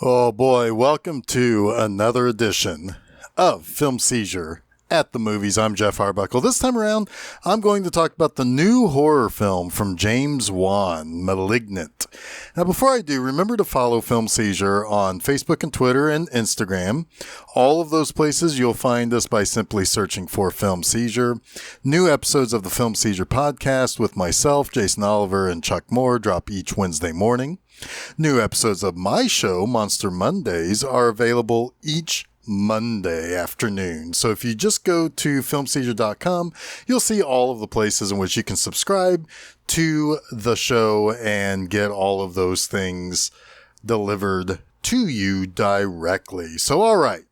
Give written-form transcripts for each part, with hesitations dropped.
Oh boy, welcome to another edition of Film Seizure at the movies. I'm Jeff Arbuckle. This time around, I'm going to talk about the new horror film from James Wan, Malignant. Now, before I do, remember to follow Film Seizure on Facebook and Twitter and Instagram. All of those places you'll find us by simply searching for Film Seizure. New episodes of the Film Seizure podcast with myself, Jason Oliver, and Chuck Moore drop each Wednesday morning. New episodes of my show, Monster Mondays, are available each Monday afternoon. So if you just go to filmseizure.com, you'll see all of the places in which you can subscribe to the show and get all of those things delivered to you directly. So, all right,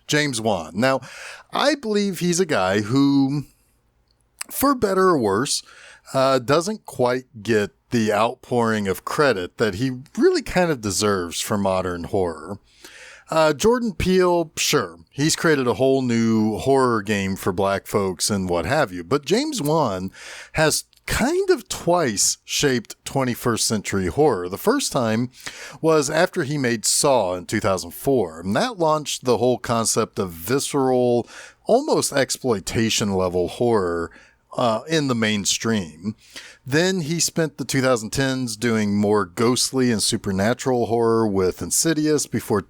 James Wan. Now, I believe he's a guy who, for better or worse, doesn't quite get the outpouring of credit that he really kind of deserves for modern horror. Jordan Peele, sure, he's created a whole new horror game for black folks and what have you, but James Wan has kind of twice shaped 21st century horror. The first time was after he made Saw in 2004, and that launched the whole concept of visceral, almost exploitation level horror in the mainstream. Then he spent the 2010s doing more ghostly and supernatural horror with Insidious before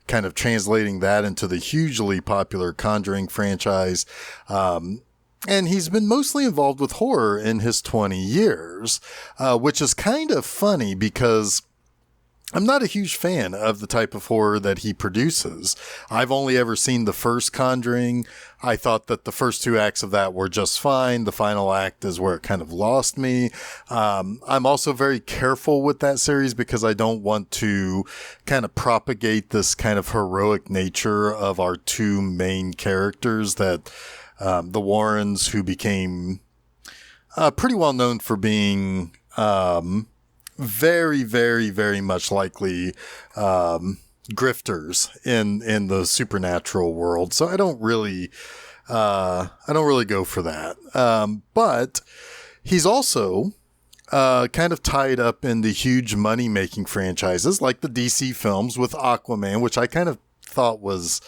kind of translating that into the hugely popular Conjuring franchise. And he's been mostly involved with horror in his 20 years, which is kind of funny because I'm not a huge fan of the type of horror that he produces. I've only ever seen the first Conjuring. I thought that the first two acts of that were just fine. The final act is where it kind of lost me. I'm also very careful with that series because I don't want to kind of propagate this kind of heroic nature of our two main characters that the Warrens, who became pretty well known for being very, very, very much likely grifters in the supernatural world. So I don't really go for that. But he's also kind of tied up in the huge money-making franchises like the DC films with Aquaman, which I kind of thought was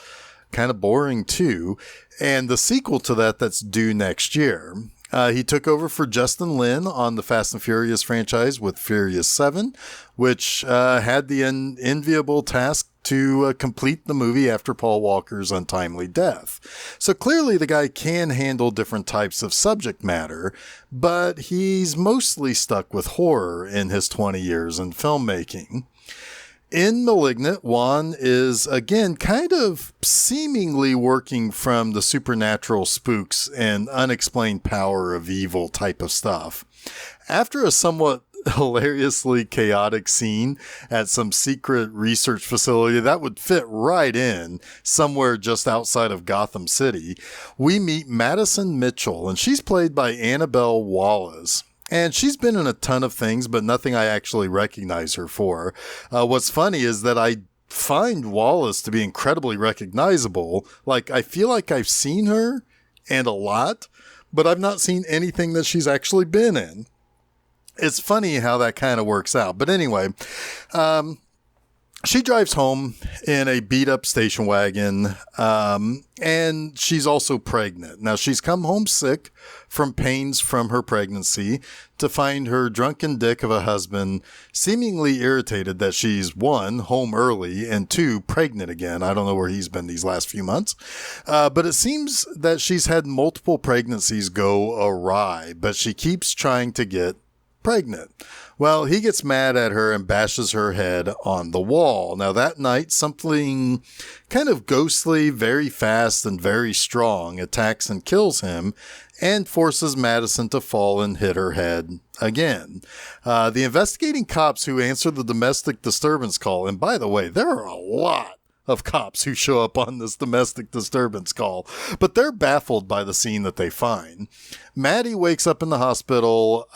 kind of boring too, and the sequel to that that's due next year. He took over for Justin Lin on the Fast and Furious franchise with Furious 7, which had the enviable task to complete the movie after Paul Walker's untimely death. So clearly the guy can handle different types of subject matter, but he's mostly stuck with horror in his 20 years in filmmaking. In Malignant, Wan is, again, kind of seemingly working from the supernatural spooks and unexplained power of evil type of stuff. After a somewhat hilariously chaotic scene at some secret research facility that would fit right in somewhere just outside of Gotham City, we meet Madison Mitchell, and she's played by Annabelle Wallace. And she's been in a ton of things, but nothing I actually recognize her for. What's funny is that I find Wallace to be incredibly recognizable. Like, I feel like I've seen her, and a lot, but I've not seen anything that she's actually been in. It's funny how that kind of works out. But anyway, she drives home in a beat-up station wagon, and she's also pregnant. Now, she's come home sick from pains from her pregnancy to find her drunken dick of a husband seemingly irritated that she's, one, home early, and two, pregnant again. I don't know where he's been these last few months. But it seems that she's had multiple pregnancies go awry, but she keeps trying to get pregnant. Well, he gets mad at her and bashes her head on the wall. Now, that night, something kind of ghostly, very fast, and very strong attacks and kills him and forces Madison to fall and hit her head again. The investigating cops who answer the domestic disturbance call, and by the way, there are a lot of cops who show up on this domestic disturbance call, but they're baffled by the scene that they find. Maddie wakes up in the hospital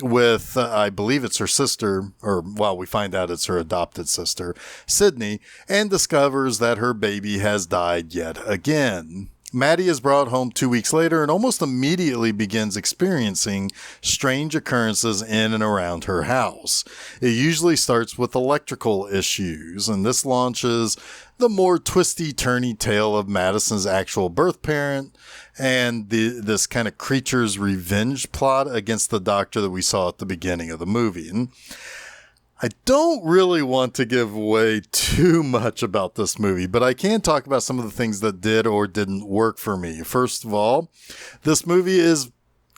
with, I believe it's her sister, or, well, we find out it's her adopted sister, Sydney, and discovers that her baby has died yet again. Maddie is brought home 2 weeks later and almost immediately begins experiencing strange occurrences in and around her house. It usually starts with electrical issues, and this launches the more twisty-turny tale of Madison's actual birth parent and this kind of creature's revenge plot against the doctor that we saw at the beginning of the movie. And I don't really want to give away too much about this movie, but I can talk about some of the things that did or didn't work for me. First of all, this movie is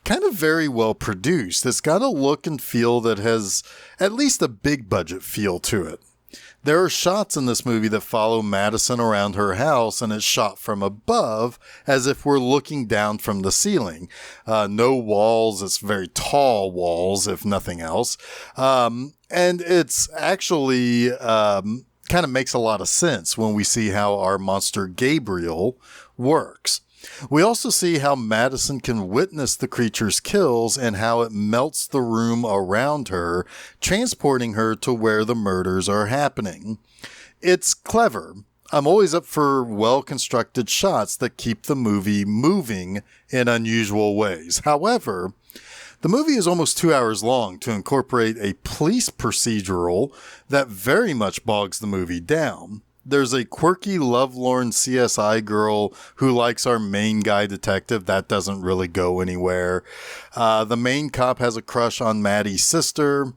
kind of very well produced. It's got a look and feel that has at least a big budget feel to it. There are shots in this movie that follow Madison around her house, and it's shot from above as if we're looking down from the ceiling. No walls. It's very tall walls, if nothing else. And it's actually kind of makes a lot of sense when we see how our monster Gabriel works. We also see how Madison can witness the creature's kills and how it melts the room around her, transporting her to where the murders are happening. It's clever. I'm always up for well-constructed shots that keep the movie moving in unusual ways. However, the movie is almost 2 hours long to incorporate a police procedural that very much bogs the movie down. There's a quirky, lovelorn CSI girl who likes our main guy detective. That doesn't really go anywhere. The main cop has a crush on Maddie's sister.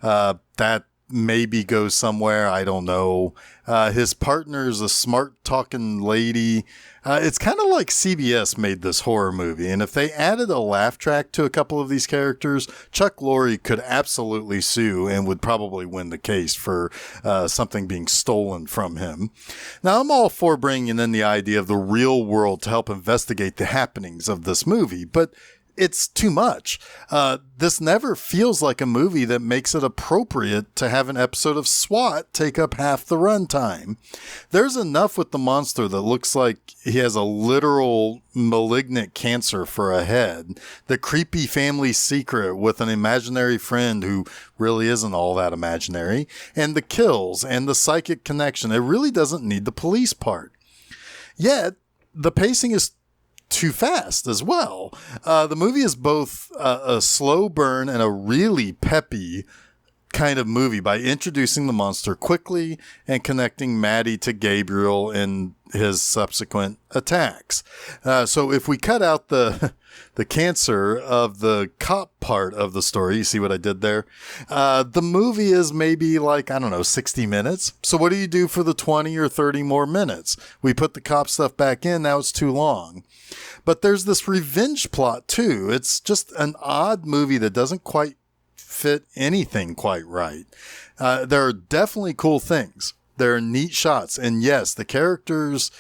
That maybe goes somewhere. I don't know. His partner's a smart-talking lady. It's kind of like CBS made this horror movie, and if they added a laugh track to a couple of these characters, Chuck Lorre could absolutely sue and would probably win the case for something being stolen from him. Now, I'm all for bringing in the idea of the real world to help investigate the happenings of this movie, but it's too much. This never feels like a movie that makes it appropriate to have an episode of SWAT take up half the runtime. There's enough with the monster that looks like he has a literal malignant cancer for a head, the creepy family secret with an imaginary friend who really isn't all that imaginary, and the kills and the psychic connection. It really doesn't need the police part. Yet, the pacing is too fast as well. The movie is both a slow burn and a really peppy kind of movie by introducing the monster quickly and connecting Maddie to Gabriel in his subsequent attacks. So if we cut out the cancer of the cop part of the story, you see what I did there? The movie is maybe like, 60 minutes. So what do you do for the 20 or 30 more minutes? We put the cop stuff back in. Now it's too long. But there's this revenge plot too. It's just an odd movie that doesn't quite fit anything quite right. There are definitely cool things. There are neat shots. And yes, the characters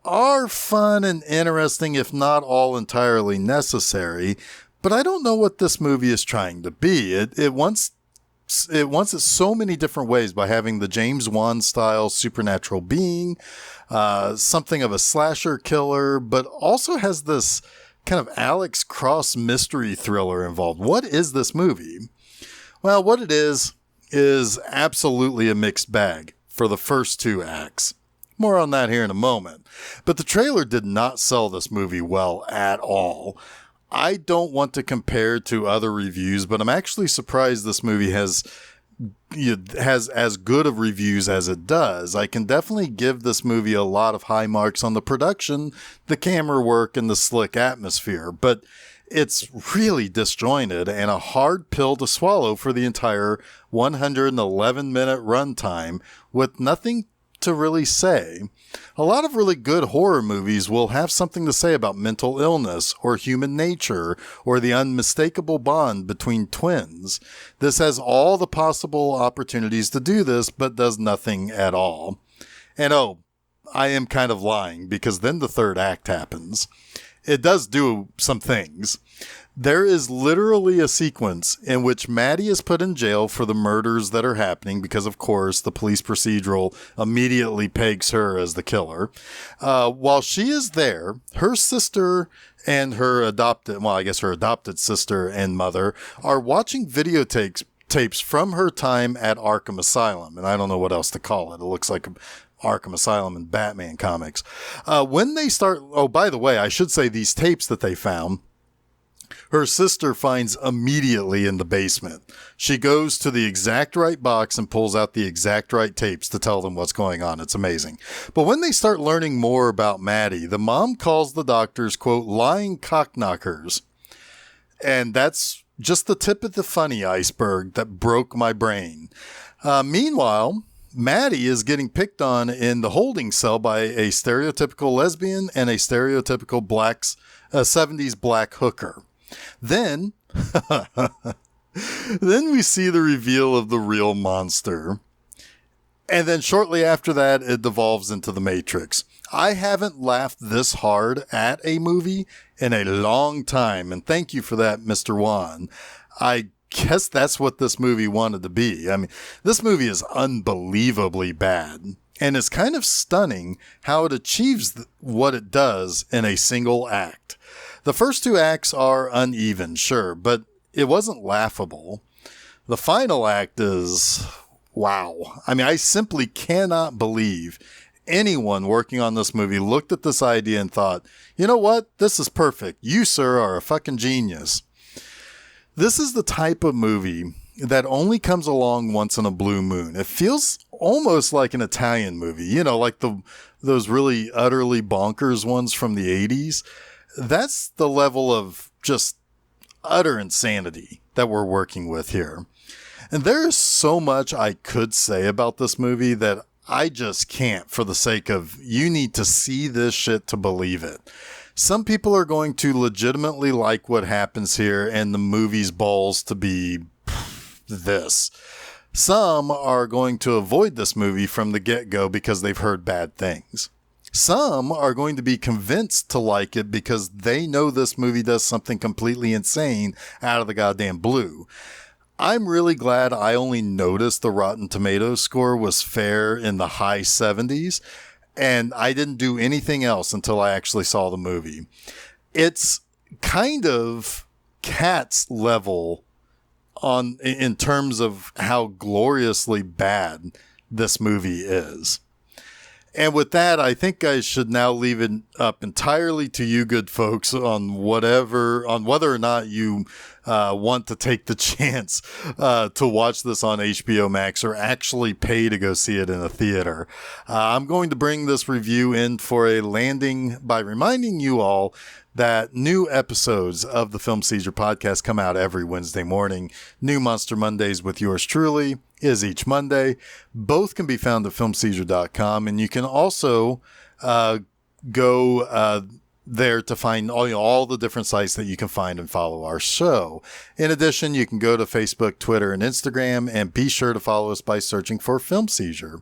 are fun and interesting, if not all entirely necessary. But I don't know what this movie is trying to be. It wants it so many different ways by having the James Wan style supernatural being, something of a slasher killer, but also has this kind of Alex Cross mystery thriller involved. What is this movie? Well, what it is absolutely a mixed bag for the first two acts. More on that here in a moment. But the trailer did not sell this movie well at all. I don't want to compare to other reviews, but I'm actually surprised this movie has as good of reviews as it does. I can definitely give this movie a lot of high marks on the production, the camera work, and the slick atmosphere, but it's really disjointed and a hard pill to swallow for the entire 111-minute runtime with nothing to really say. A lot of really good horror movies will have something to say about mental illness or human nature or the unmistakable bond between twins. This has all the possible opportunities to do this, but does nothing at all. And I am kind of lying because then the third act happens. It does do some things. There is literally a sequence in which Maddie is put in jail for the murders that are happening because, of course, the police procedural immediately pegs her as the killer. While she is there, her sister and her adopted sister and mother are watching videotapes from her time at Arkham Asylum. And I don't know what else to call it. It looks like Arkham Asylum and Batman comics. When they start, oh, by the way, I should say these tapes that they found, her sister finds immediately in the basement. She goes to the exact right box and pulls out the exact right tapes to tell them what's going on. It's amazing. But when they start learning more about Maddie, the mom calls the doctors, quote, lying cockknockers. And that's just the tip of the funny iceberg that broke my brain. Meanwhile, Maddie is getting picked on in the holding cell by a stereotypical lesbian and a stereotypical 70s black hooker. Then we see the reveal of the real monster. And then shortly after that, it devolves into the Matrix. I haven't laughed this hard at a movie in a long time. And thank you for that, Mr. Wan. I guess that's what this movie wanted to be. I mean, this movie is unbelievably bad. And it's kind of stunning how it achieves what it does in a single act. The first two acts are uneven, sure, but it wasn't laughable. The final act is, wow. I mean, I simply cannot believe anyone working on this movie looked at this idea and thought, you know what? This is perfect. You, sir, are a fucking genius. This is the type of movie that only comes along once in a blue moon. It feels almost like an Italian movie, you know, like those really utterly bonkers ones from the 80s. That's the level of just utter insanity that we're working with here. And there is so much I could say about this movie that I just can't, for the sake of you need to see this shit to believe it. Some people are going to legitimately like what happens here and the movie's balls to be this. Some are going to avoid this movie from the get-go because they've heard bad things. Some are going to be convinced to like it because they know this movie does something completely insane out of the goddamn blue. I'm really glad I only noticed the Rotten Tomatoes score was fair in the high 70s, and I didn't do anything else until I actually saw the movie. It's kind of Cats level in terms of how gloriously bad this movie is. And with that, I think I should now leave it up entirely to you good folks on whether or not you want to take the chance to watch this on HBO Max or actually pay to go see it in a theater. I'm going to bring this review in for a landing by reminding you all that new episodes of the Film Seizure podcast come out every Wednesday morning. New Monster Mondays with yours truly is each Monday. Both can be found at filmseizure.com, and you can also go there to find all the different sites that you can find and follow our show. In addition, you can go to Facebook, Twitter, and Instagram, and be sure to follow us by searching for Film Seizure.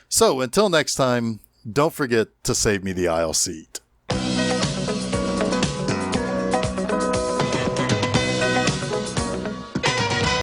So until next time, don't forget to save me the aisle seat.